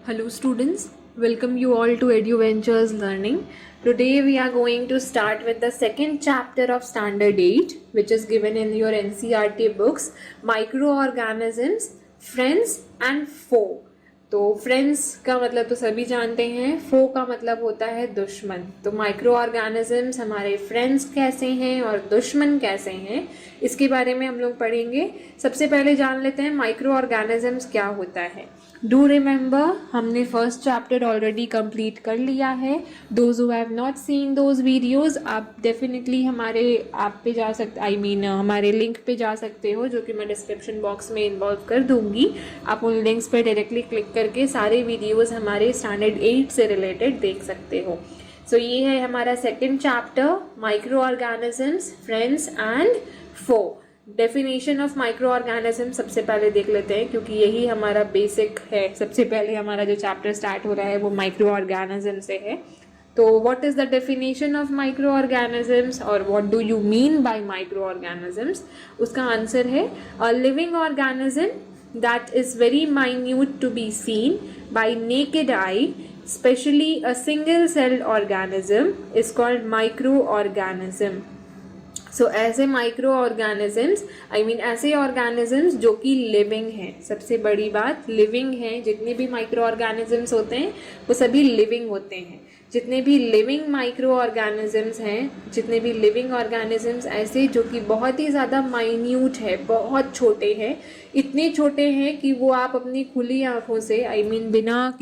Hello students, welcome you all to EduVentures Learning. Today we are going to start with the second chapter of Standard 8, which is given in your NCERT books, Microorganisms, Friends and Foe. तो friends का मतलब तो सभी जानते हैं, फो का मतलब होता है दुश्मन। तो माइक्रो ऑर्गेनिजम्स हमारे फ्रेंड्स कैसे हैं और दुश्मन कैसे हैं, इसके बारे में हम लोग पढ़ेंगे। सबसे पहले जान लेते हैं माइक्रो ऑर्गेनिजम्स क्या होता है। डू रिमेंबर, हमने फर्स्ट चैप्टर ऑलरेडी कंप्लीट कर लिया है। Those who have not seen those videos, आप डेफिनेटली हमारे ऐप पे जा सकते, हमारे लिंक पे जा सकते हो, जो कि मैं डिस्क्रिप्शन बॉक्स में इन्वॉल्व कर दूंगी। आप उन लिंक्स पे डायरेक्टली क्लिक करके सारे वीडियोस हमारे स्टैंडर्ड 8 से रिलेटेड देख सकते हो। सो ये है हमारा second chapter, micro organisms, friends and foe. Definition of micro organism सबसे पहले देख लेते हैं, क्योंकि यही हमारा बेसिक है। सबसे पहले हमारा जो चैप्टर स्टार्ट हो रहा है वो माइक्रो ऑर्गेनिज्म से है। तो what is the definition of micro organisms और what do you mean by micro organisms? उसका आंसर है a living organism that is very minute to be seen by naked eye, specially a single celled organism is called micro organism. So ऐसे micro organisms, ऐसे organisms जो कि living हैं। सबसे बड़ी बात लिविंग है। जितने भी माइक्रो ऑर्गेनिजम्स होते हैं वो सभी लिविंग होते हैं। जितने भी लिविंग माइक्रो ऑर्गेनिजम्स हैं, जितने भी लिविंग ऑर्गेनिजम्स ऐसे जो कि बहुत ही ज़्यादा माइन्यूट है, बहुत छोटे हैं, इतने छोटे हैं कि वो आप अपनी खुली आंखों से बिना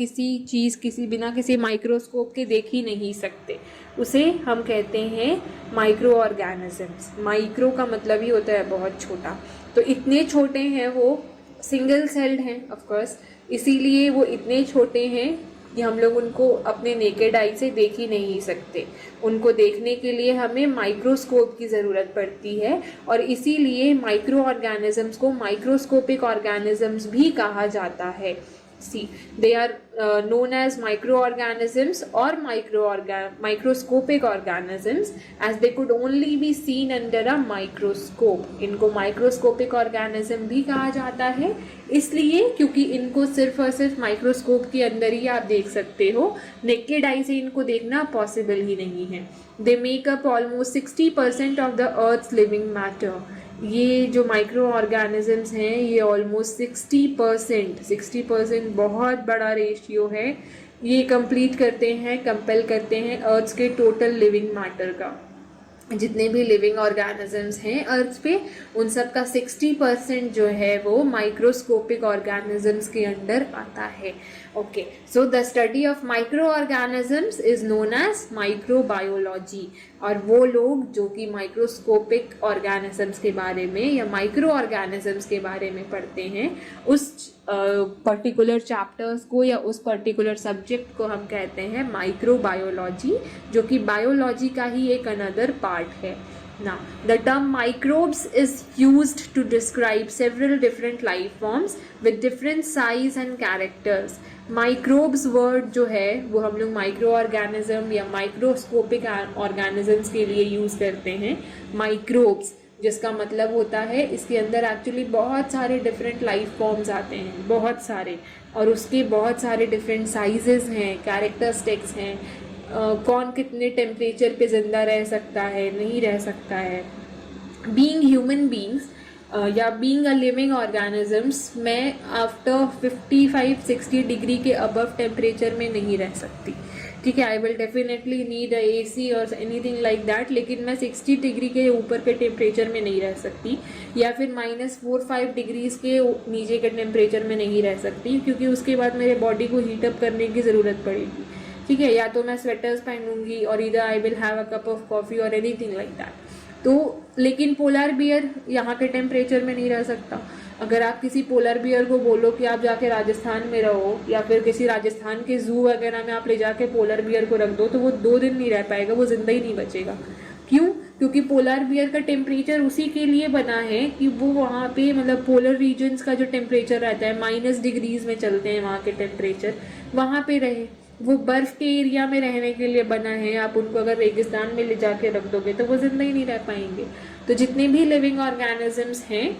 किसी माइक्रोस्कोप के देख ही नहीं सकते। उसे हम कहते हैं माइक्रो ऑर्गेनिजम्स। माइक्रो का मतलब ही होता है बहुत छोटा। तो इतने छोटे हैं, वो सिंगल सेल्ड हैं ऑफ कोर्स, इसीलिए वो इतने छोटे हैं कि हम लोग उनको अपने नेकेड आई से देख ही नहीं सकते। उनको देखने के लिए हमें माइक्रोस्कोप की ज़रूरत पड़ती है, और इसीलिए माइक्रो ऑर्गेनिजम्स को माइक्रोस्कोपिक ऑर्गेनिजम्स भी कहा जाता है। See, they are known as microorganisms or microscopic organisms, as they could only be seen under a microscope. इनको microscopic organism भी कहा जाता है, इसलिए क्योंकि इनको सिर्फ और सिर्फ माइक्रोस्कोप के अंदर ही आप देख सकते हो। नेकेड आई से इनको देखना पॉसिबल ही नहीं है। They make up almost 60% of the Earth's living matter. ये जो माइक्रो ऑर्गेनिजम्स हैं ये ऑलमोस्ट 60% बहुत बड़ा रेशियो है। ये कंप्लीट करते हैं, कंपेल करते हैं अर्थ के टोटल लिविंग मैटर का। जितने भी लिविंग ऑर्गेनिजम्स हैं अर्थ पे, उन सब का 60% जो है वो माइक्रोस्कोपिक ऑर्गेनिजम्स के अंडर आता है। Okay, so the study of micro organisms is known as microbiology. और वो लोग जो कि माइक्रोस्कोपिक ऑर्गेनिजम्स के बारे में या माइक्रो ऑर्गेनिजम्स के बारे में पढ़ते हैं, उस पर्टिकुलर चैप्टर्स को या उस पर्टिकुलर सब्जेक्ट को हम कहते हैं माइक्रोबायोलॉजी, जो कि बायोलॉजी का ही एक अनदर पार्ट है। Now, the term microbes is used to describe several different life forms with different size and characters. Microbes word जो है वो हम लोग माइक्रो ऑर्गेनिज्म या माइक्रोस्कोपिक ऑर्गेनिजम्स के लिए यूज़ करते हैं। माइक्रोब्स जिसका मतलब होता है इसके अंदर एक्चुअली बहुत सारे डिफरेंट लाइफ फॉर्म्स आते हैं, बहुत सारे, और उसके बहुत सारे डिफरेंट साइजेस हैं, कैरेक्टरिस्टिक्स हैं। कौन कितने टेम्परेचर पे ज़िंदा रह सकता है, नहीं रह सकता है। बीइंग ह्यूमन बींग्स या बीइंग अ लिविंग ऑर्गेनिजम्स, मैं आफ्टर 55-60 डिग्री के अबव टेम्परेचर में नहीं रह सकती। ठीक है, I will definitely need AC और एनीथिंग लाइक दैट, लेकिन मैं 60 डिग्री के ऊपर के टेम्परेचर में नहीं रह सकती, या फिर -4-5 डिग्रीज के नीचे के टेम्परेचर में नहीं रह सकती, क्योंकि उसके बाद मेरे बॉडी को हीटअप करने की ज़रूरत पड़ेगी। ठीक है, या तो मैं स्वेटर्स पहनूंगी और इधर I will have a cup of coffee और एनीथिंग लाइक दैट। तो लेकिन पोलर बियर यहाँ के टेम्परेचर में नहीं रह सकता। अगर आप किसी पोलर बियर को बोलो कि आप जाके राजस्थान में रहो, या फिर किसी राजस्थान के जू वगैरह में आप ले जाके पोलर बियर को रख दो, तो वो 2 दिन नहीं रह पाएगा, वो जिंदा ही नहीं बचेगा। क्यों? क्योंकि पोलर बियर का टेम्परेचर उसी के लिए बना है कि वो वहाँ पे मतलब पोलर रीजन्स का जो टेम्परेचर रहता है -डिग्रीज में चलते हैं वहाँ के टेम्परेचर, वहाँ पे रहे। वो बर्फ़ के एरिया में रहने के लिए बना है। आप उनको अगर रेगिस्तान में ले जाके रख दोगे तो वो जिंदा ही नहीं रह पाएंगे। तो जितने भी लिविंग ऑर्गेनिजम्स हैं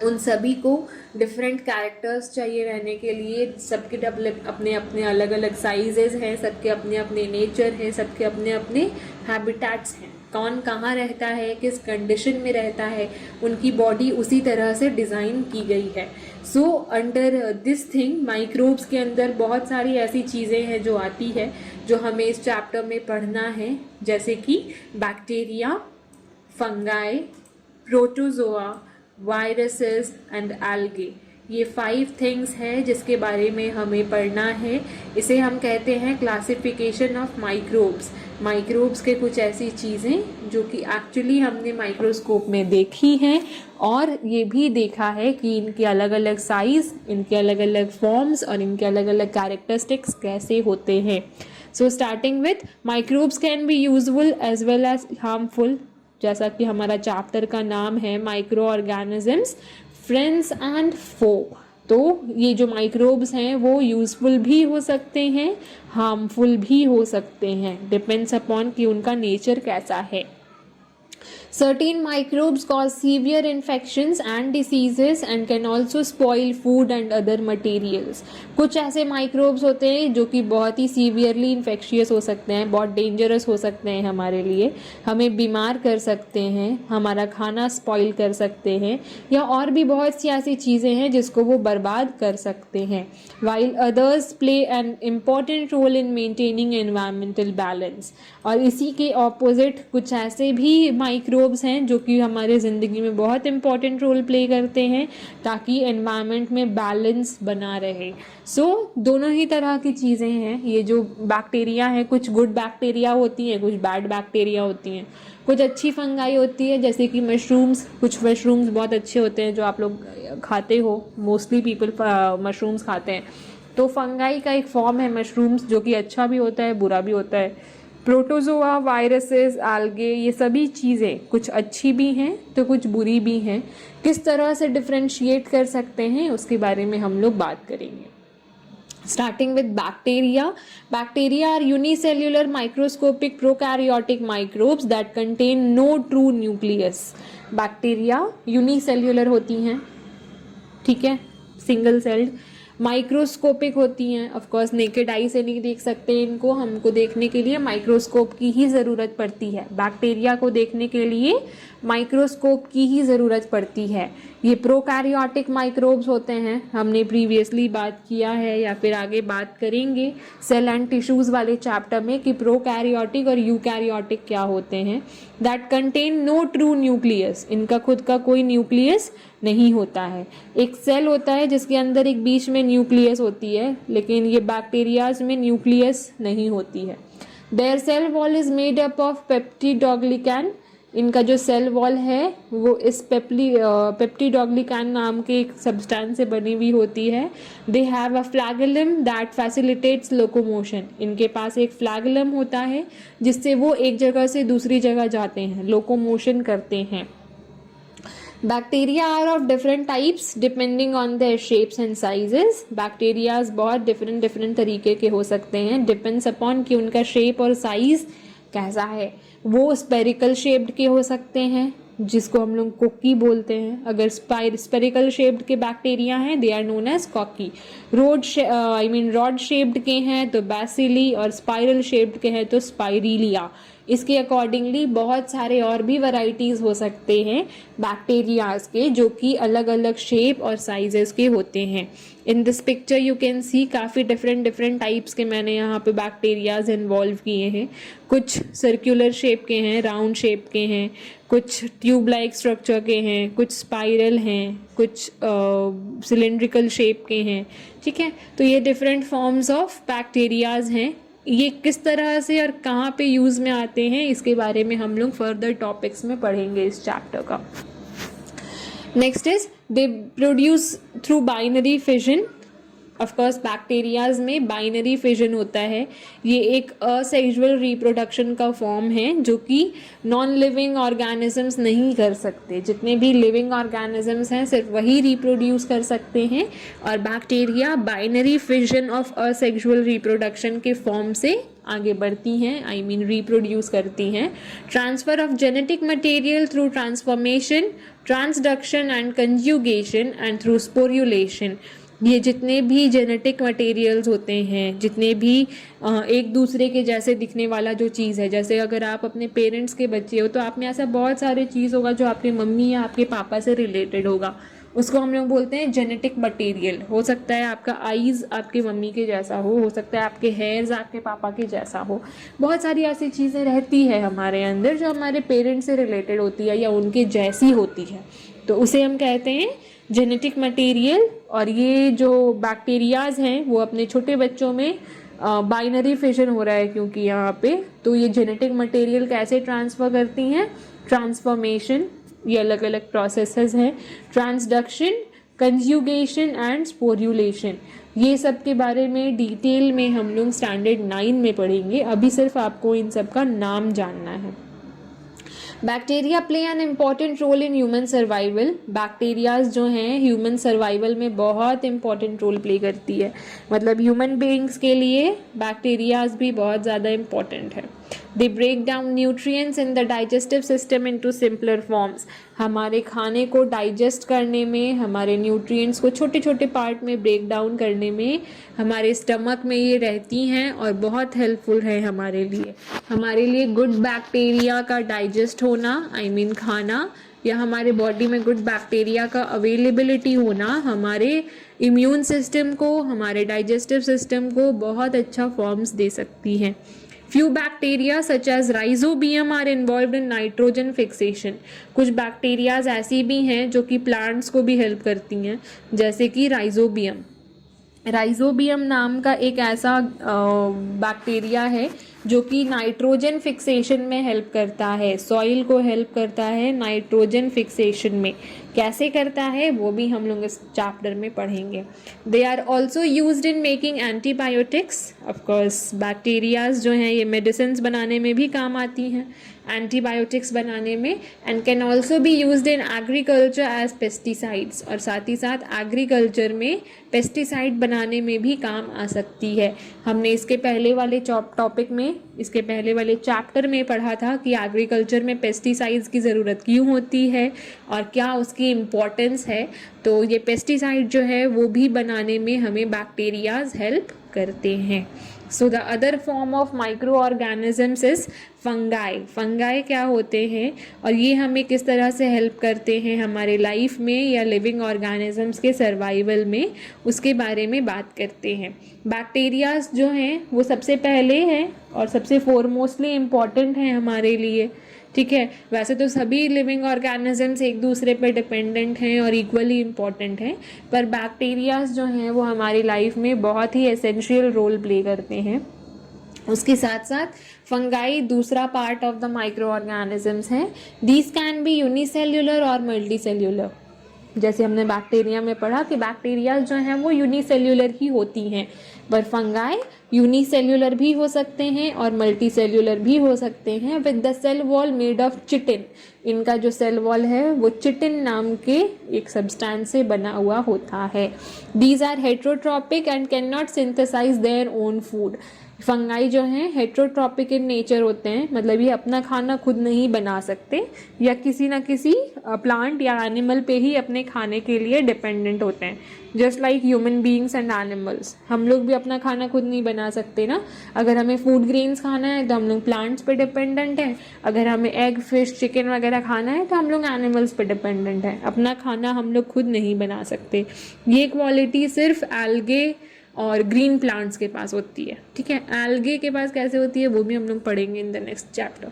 उन सभी को डिफरेंट कैरेक्टर्स चाहिए रहने के लिए, सबके अपने अपने अलग अलग साइजेस हैं, सबके अपने अपने नेचर हैं, सबके अपने अपने हैबिटेट्स हैं, कौन कहाँ रहता है, किस कंडीशन में रहता है, उनकी बॉडी उसी तरह से डिज़ाइन की गई है। So under this thing microbes के अंदर बहुत सारी ऐसी चीज़ें हैं जो आती है, जो हमें इस चैप्टर में पढ़ना है, जैसे कि bacteria, fungi, protozoa, viruses and algae. ये 5 थिंग्स हैं जिसके बारे में हमें पढ़ना है। इसे हम कहते हैं क्लासिफिकेशन ऑफ माइक्रोब्स। माइक्रोब्स के कुछ ऐसी चीज़ें जो कि एक्चुअली हमने माइक्रोस्कोप में देखी हैं, और ये भी देखा है कि इनके अलग अलग साइज़, इनके अलग अलग फॉर्म्स और इनके अलग अलग कैरेक्टरिस्टिक्स कैसे होते हैं। So starting with microbes can be useful as well as harmful, जैसा कि हमारा चैप्टर का नाम है micro organisms, friends and foe. तो ये जो माइक्रोब्स हैं वो यूज़फुल भी हो सकते हैं, हार्मफुल भी हो सकते हैं, डिपेंड्स अपॉन कि उनका नेचर कैसा है। Certain microbes cause severe infections and diseases and can also spoil food and other materials. कुछ ऐसे माइक्रोब्स होते हैं जो कि बहुत ही सीवियरली इन्फेक्शियस हो सकते हैं, बहुत डेंजरस हो सकते हैं हमारे लिए, हमें बीमार कर सकते हैं, हमारा खाना स्पॉइल कर सकते हैं, या और भी बहुत सी ऐसी चीज़ें हैं जिसको वो बर्बाद कर सकते हैं। While others play an important role in maintaining environmental balance. और इसी के ऑपोजिट कुछ ऐसे भी माइक्रोब्स हैं जो कि हमारे ज़िंदगी में बहुत इंपॉर्टेंट रोल प्ले करते हैं ताकि एनवायरनमेंट में बैलेंस बना रहे। सो दोनों ही तरह की चीज़ें हैं। ये जो बैक्टीरिया हैं, कुछ गुड बैक्टीरिया होती हैं, कुछ बैड बैक्टीरिया होती हैं, कुछ अच्छी फंगाई होती है जैसे कि मशरूम्स। कुछ मशरूम्स बहुत अच्छे होते हैं जो आप लोग खाते हो, मोस्टली पीपल मशरूम्स खाते हैं। तो फंगाई का एक फॉर्म है मशरूम्स, जो कि अच्छा भी होता है बुरा भी होता है। प्रोटोजोआ, वायरसेस, आल्गे, ये सभी चीज़ें कुछ अच्छी भी हैं तो कुछ बुरी भी हैं। किस तरह से डिफ्रेंशिएट कर सकते हैं उसके बारे में हम लोग बात करेंगे। Starting with bacteria. Bacteria are unicellular microscopic prokaryotic microbes that contain no true nucleus. Bacteria unicellular होती हैं, ठीक है, सिंगल सेल्ड, माइक्रोस्कोपिक होती हैं। ऑफ कोर्स नेकेड आई से नहीं देख सकते इनको, हमको देखने के लिए माइक्रोस्कोप की ही ज़रूरत पड़ती है। बैक्टीरिया को देखने के लिए माइक्रोस्कोप की ही ज़रूरत पड़ती है। ये प्रोकैरियोटिक माइक्रोब्स होते हैं, हमने प्रीवियसली बात किया है या फिर आगे बात करेंगे सेल एंड टिश्यूज़ वाले चैप्टर में कि प्रोकैरियोटिक और यूकैरियोटिक क्या होते हैं। That contain no true nucleus, इनका खुद का कोई न्यूक्लियस नहीं होता है। एक सेल होता है जिसके अंदर एक बीच में न्यूक्लियस होती है, लेकिन ये बैक्टीरियाज में न्यूक्लियस नहीं होती है। Their cell wall is made up of peptidoglycan. इनका जो सेल वॉल है वो इस पेप्टिडोग्लिकैन नाम के एक सब्सटेंस से बनी हुई होती है। They have a flagellum that facilitates locomotion. इनके पास एक फ्लैगेलम होता है जिससे वो एक जगह से दूसरी जगह जाते हैं, लोकोमोशन करते हैं। Bacteria are of different types depending on their shapes and sizes. Bacterias बहुत डिफरेंट तरीके के हो सकते हैं, डिपेंड्स अपॉन कि उनका शेप और साइज कैसा है। वो स्पेरिकल शेप्ड के हो सकते हैं जिसको हम लोग कोकी बोलते हैं। अगर स्पेरिकल शेप्ड के बैक्टीरिया हैं दे आर नोन एज कोकी। रॉड शेप्ड के हैं तो बैसिली, और स्पाइरल शेप्ड के हैं तो स्पाइरीलिया। इसके अकॉर्डिंगली बहुत सारे और भी वैरायटीज़ हो सकते हैं बैक्टीरियाज के जो कि अलग अलग शेप और साइजेस के होते हैं। In this picture you can see काफ़ी डिफरेंट टाइप्स के मैंने यहाँ पे बैक्टीरियाज इन्वॉल्व किए हैं। कुछ सर्कुलर शेप के हैं, राउंड शेप के हैं, कुछ ट्यूब लाइक स्ट्रक्चर के हैं, कुछ स्पाइरल हैं, कुछ सिलेंड्रिकल शेप के हैं, ठीक है। तो ये डिफरेंट फॉर्म्स ऑफ बैक्टीरियाज हैं। ये किस तरह से और कहाँ पे यूज़ में आते हैं इसके बारे में हम लोग फर्दर टॉपिक्स में पढ़ेंगे इस चैप्टर का। Next is they produce through binary fission of course bacterias में बाइनरी फिजन होता है, ये एक असेक्सुअल रिप्रोडक्शन का फॉर्म है जो कि नॉन लिविंग ऑर्गेनिजम्स नहीं कर सकते। जितने भी लिविंग ऑर्गेनिजम्स हैं सिर्फ वही रिप्रोड्यूस कर सकते हैं, और bacteria binary fission of asexual reproduction के फॉर्म से आगे बढ़ती हैं, आई मीन रिप्रोड्यूस करती हैं। Transfer of genetic material through transformation, transduction and conjugation and through sporulation, ये जितने भी जेनेटिक मटेरियल्स होते हैं, जितने भी एक दूसरे के जैसे दिखने वाला जो चीज़ है, जैसे अगर आप अपने पेरेंट्स के बच्चे हो तो आप में ऐसा बहुत सारे चीज़ होगा जो आपके मम्मी या आपके पापा से रिलेटेड होगा, उसको हम लोग बोलते हैं जेनेटिक मटेरियल। हो सकता है आपका आईज़ आपके मम्मी के जैसा हो सकता है आपके हेयर्स आपके पापा के जैसा हो, बहुत सारी ऐसी चीज़ें रहती है हमारे अंदर जो हमारे पेरेंट्स से रिलेटेड होती है या उनके जैसी होती है, तो उसे हम कहते हैं जेनेटिक मटेरियल। और ये जो बैक्टीरियाज हैं वो अपने छोटे बच्चों में बाइनरी फिजन हो रहा है क्योंकि यहाँ पे, तो ये जेनेटिक मटेरियल कैसे ट्रांसफ़र करती हैं, ट्रांसफॉर्मेशन, ये अलग अलग प्रोसेसेस हैं, ट्रांसडक्शन, कंजुगेशन एंड स्पोर्युलेशन, ये सब के बारे में डिटेल में हम लोग स्टैंडर्ड 9 में पढ़ेंगे। अभी सिर्फ आपको इन सब का नाम जानना है। Bacteria play an important role in human survival, bacterias जो हैं ह्यूमन सर्वाइवल में बहुत इंपॉर्टेंट रोल प्ले करती है, मतलब ह्यूमन बीइंग्स के लिए बैक्टीरियाज भी बहुत ज़्यादा इम्पॉर्टेंट है। They break down nutrients in the digestive system into simpler forms, हमारे खाने को डाइजेस्ट करने में, हमारे न्यूट्रिएंट्स को छोटे छोटे पार्ट में ब्रेक डाउन करने में हमारे स्टमक में ये रहती हैं और बहुत हेल्पफुल है हमारे लिए। हमारे लिए गुड बैक्टीरिया का डाइजेस्ट होना, आई मीन खाना, या हमारे बॉडी में गुड बैक्टीरिया का अवेलेबिलिटी होना हमारे इम्यून सिस्टम को, हमारे डाइजेस्टिव सिस्टम को बहुत अच्छा फॉर्म्स दे सकती हैं। Few bacteria such as rhizobium are involved in nitrogen fixation, कुछ बैक्टीरियाज ऐसी भी हैं जो कि प्लांट्स को भी हेल्प करती हैं, जैसे कि राइजोबियम। राइजोबियम नाम का एक ऐसा बैक्टीरिया है जो कि नाइट्रोजन फिक्सेशन में हेल्प करता है, सॉइल को हेल्प करता है नाइट्रोजन फिक्सेशन में। कैसे करता है वो भी हम लोग इस चैप्टर में पढ़ेंगे। They are also used in making antibiotics, of course bacterias जो हैं ये मेडिसिन बनाने में भी काम आती हैं, एंटीबायोटिक्स बनाने में, and can also be used in agriculture as pesticides, और साथ ही साथ एग्रीकल्चर में पेस्टिसाइड बनाने में भी काम आ सकती है। हमने इसके पहले वाले टॉपिक में, इसके पहले वाले चैप्टर में पढ़ा था कि एग्रीकल्चर में पेस्टिसाइड्स की ज़रूरत क्यों होती है और क्या उसकी इम्पोर्टेंस है। तो ये पेस्टिसाइड जो है वो भी बनाने में हमें बैक्टीरियाज हेल्प करते हैं। So the other form of micro organisms is fungi. Fungi क्या होते हैं और ये हमें किस तरह से हेल्प करते हैं हमारे लाइफ में या लिविंग ऑर्गेनिजम्स के सर्वाइवल में, उसके बारे में बात करते हैं। बैक्टीरियाज जो हैं वो सबसे पहले हैं और सबसे फोरमोस्टली इम्पॉर्टेंट हैं हमारे लिए, ठीक है। वैसे तो सभी लिविंग ऑर्गेनिजम्स एक दूसरे पर डिपेंडेंट हैं और इक्वली इम्पॉर्टेंट हैं, पर बैक्टीरियाज जो हैं वो हमारी लाइफ में बहुत ही एसेंशियल रोल प्ले करते हैं। उसके साथ साथ फंगाई दूसरा part of the micro organisms है। दीज कैन बी यूनिसेल्युलर और मल्टीसेल्युलर। जैसे हमने बैक्टीरिया में पढ़ा कि बैक्टीरिया जो हैं वो यूनिसेल्युलर ही होती हैं, पर फंगाई यूनिसेल्युलर भी हो सकते हैं और मल्टीसेल्युलर भी हो सकते हैं with the cell wall made of chitin. इनका जो सेल वॉल है वो चिटिन नाम के एक सब्सटेंस से बना हुआ होता है। These are heterotrophic and can not synthesise their own food. Fungi जो हैं हेट्रोट्रॉपिक इन नेचर होते हैं, मतलब ये अपना खाना खुद नहीं बना सकते या किसी ना किसी प्लांट या एनिमल पे ही अपने खाने के लिए डिपेंडेंट होते हैं। Just like human beings and animals, हम लोग भी अपना खाना खुद नहीं बना सकते ना। अगर हमें फूड ग्रेन्स खाना है तो हम लोग प्लांट्स पे डिपेंडेंट हैं, अगर हमें एग फिश चिकन वगैरह खाना है तो हम लोग एनिमल्स पे डिपेंडेंट हैं। अपना खाना हम लोग खुद नहीं बना सकते। ये क्वालिटी सिर्फ एल्गे और ग्रीन प्लांट्स के पास होती है, ठीक है। एल्गे के पास कैसे होती है वो भी हम लोग पढ़ेंगे in the next chapter,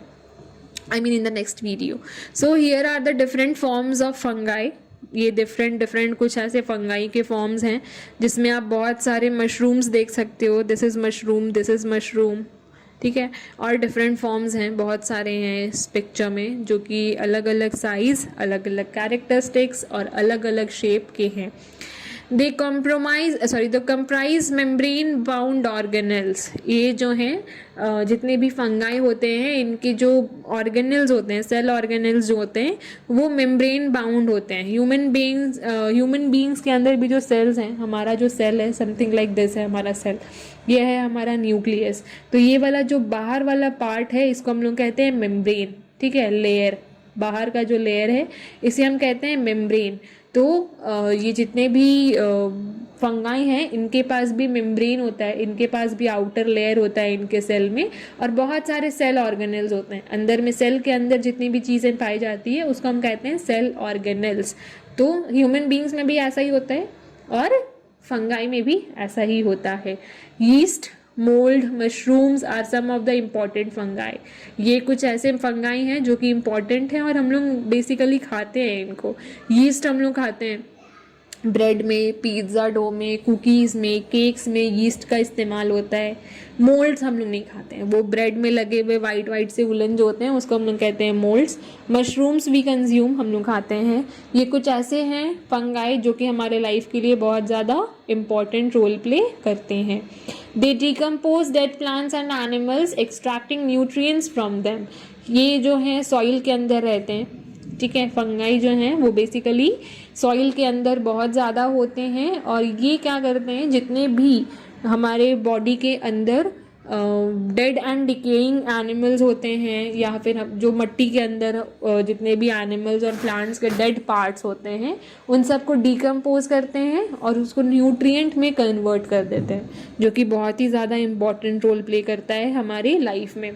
I mean in the next video. So here are the different forms of fungi. ये डिफरेंट कुछ ऐसे फंगाई के फॉर्म्स हैं जिसमें आप बहुत सारे मशरूम्स देख सकते हो। This is mushroom, this is mushroom, ठीक है। और डिफरेंट फॉर्म्स हैं, बहुत सारे हैं इस पिक्चर में जो कि अलग अलग साइज़, अलग अलग कैरेक्टरिस्टिक्स और अलग अलग शेप के हैं। दे कंप्राइज मेम्ब्रेन बाउंड ऑर्गेनल्स। ये जो हैं जितने भी फंगाई होते हैं इनके जो ऑर्गेनल्स होते हैं, सेल ऑर्गेनल्स जो होते हैं वो मेम्ब्रेन बाउंड होते हैं। ह्यूमन बींग्स के अंदर भी जो सेल्स हैं, हमारा जो सेल है समथिंग लाइक दिस है हमारा सेल, ये है हमारा न्यूक्लियस। तो ये वाला जो बाहर वाला पार्ट है इसको हम लोग कहते हैं मेम्ब्रेन, ठीक है, लेयर, बाहर का जो लेयर है इसे हम कहते हैं मेम्ब्रेन। तो ये जितने भी फंगाई हैं इनके पास भी मेम्ब्रेन होता है, इनके पास भी आउटर लेयर होता है इनके सेल में, और बहुत सारे सेल ऑर्गेनल्स होते हैं अंदर में। सेल के अंदर जितनी भी चीज़ें पाई जाती है उसको हम कहते हैं सेल ऑर्गेनल्स। तो ह्यूमन बींग्स में भी ऐसा ही होता है और फंगाई में भी ऐसा ही होता है। Yeast, mould, mushrooms are some of the important fungi. ये कुछ ऐसे फंगाई हैं जो कि इम्पॉर्टेंट हैं और हम लोग बेसिकली खाते हैं इनको। यीस्ट हम लोग खाते हैं ब्रेड में, पिज़्ज़ा डो में, कुकीज़ में, केक्स में यीस्ट का इस्तेमाल होता है। मोल्ड्स हम लोग नहीं खाते हैं, वो ब्रेड में लगे हुए वाइट वाइट से वुलन जो होते हैं उसको हम लोग कहते हैं मोल्ड्स। मशरूम्स भी कंज्यूम हम लोग खाते हैं। ये कुछ ऐसे हैं फंगाई जो कि हमारे लाइफ के लिए बहुत ज़्यादा इम्पॉर्टेंट रोल प्ले करते हैं। दे decompose dead plants and animals extracting nutrients from them. ये जो हैं सॉइल के अंदर रहते हैं, ठीक है। फंगाई जो हैं वो बेसिकली सॉइल के अंदर बहुत ज़्यादा होते हैं और ये क्या करते हैं, जितने भी हमारे बॉडी के अंदर डेड एंड डिकेइंग एनिमल्स होते हैं या फिर जो मिट्टी के अंदर जितने भी एनिमल्स और प्लांट्स के डेड पार्ट्स होते हैं उन सबको डिकम्पोज करते हैं और उसको न्यूट्रिएंट में कन्वर्ट कर देते हैं, जो कि बहुत ही ज़्यादा इम्पॉर्टेंट रोल प्ले करता है हमारी लाइफ में।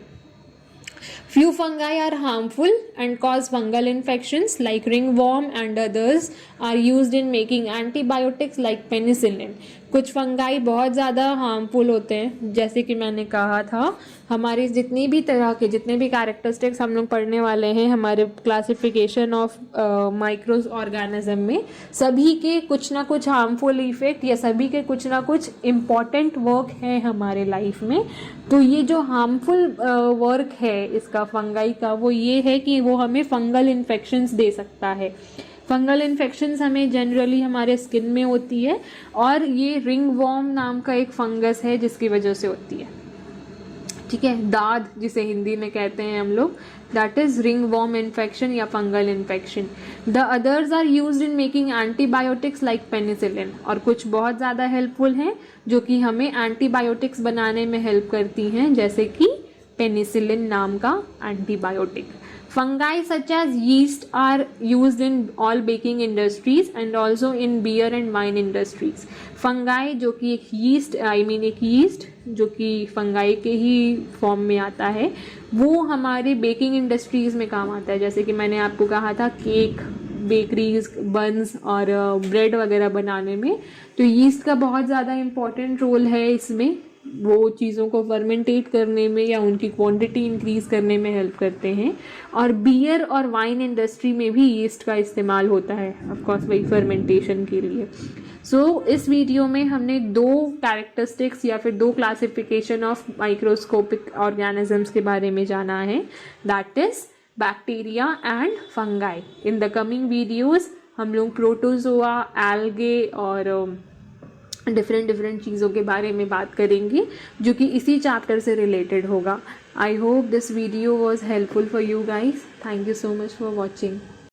Few fungi are harmful and cause fungal infections like ringworm and others are used in making antibiotics like penicillin. कुछ फंगाई बहुत ज़्यादा हार्मफुल होते हैं, जैसे कि मैंने कहा था हमारे जितनी भी तरह के जितने भी कैरेक्टरिस्टिक्स हम लोग पढ़ने वाले हैं हमारे क्लासिफिकेशन ऑफ माइक्रो ऑर्गेनिज्म में, सभी के कुछ ना कुछ हार्मफुल इफेक्ट या सभी के कुछ ना कुछ इम्पॉर्टेंट वर्क है हमारे लाइफ में। तो ये जो हार्मफुल वर्क है इसका फंगाई का वो ये है कि वो हमें फंगल इन्फेक्शंस दे सकता है। फंगल इन्फेक्शंस हमें जनरली हमारे स्किन में होती है और ये रिंग वॉर्म नाम का एक फंगस है जिसकी वजह से होती है, ठीक है। दाद जिसे हिंदी में कहते हैं हम लोग, that is ringworm infection या fungal infection. The others are used in making antibiotics like penicillin, और कुछ बहुत ज़्यादा हेल्पफुल हैं जो कि हमें एंटीबायोटिक्स बनाने में हेल्प करती हैं, जैसे कि पेनिसिलिन नाम का antibiotic. Fungi such as yeast are used in all baking industries and also in beer and wine industries. Fungi जो कि एक yeast जो कि fungi के ही फॉर्म में आता है वो हमारे बेकिंग इंडस्ट्रीज़ में काम आता है। जैसे कि मैंने आपको कहा था केक, बेकरीज, बन्स और ब्रेड वगैरह बनाने में, तो यीस्ट का बहुत ज़्यादा इम्पॉर्टेंट रोल है इसमें। वो चीज़ों को फर्मेंटेट करने में या उनकी क्वांटिटी इंक्रीज़ करने में हेल्प करते हैं। और बियर और वाइन इंडस्ट्री में भी यीस्ट का इस्तेमाल होता है, ऑफकोर्स वही फर्मेंटेशन के लिए। इस वीडियो में हमने दो कैरेक्टरिस्टिक्स या फिर दो क्लासिफिकेशन ऑफ माइक्रोस्कोपिक ऑर्गेनिजम्स के बारे में जाना है, that is bacteria and fungi. In the coming videos हम लोग प्रोटोजोआ, एल्गे और डिफरेंट चीज़ों के बारे में बात करेंगे जो कि इसी चैप्टर से रिलेटेड होगा। I hope this video was helpful for you guys. Thank you so much for watching.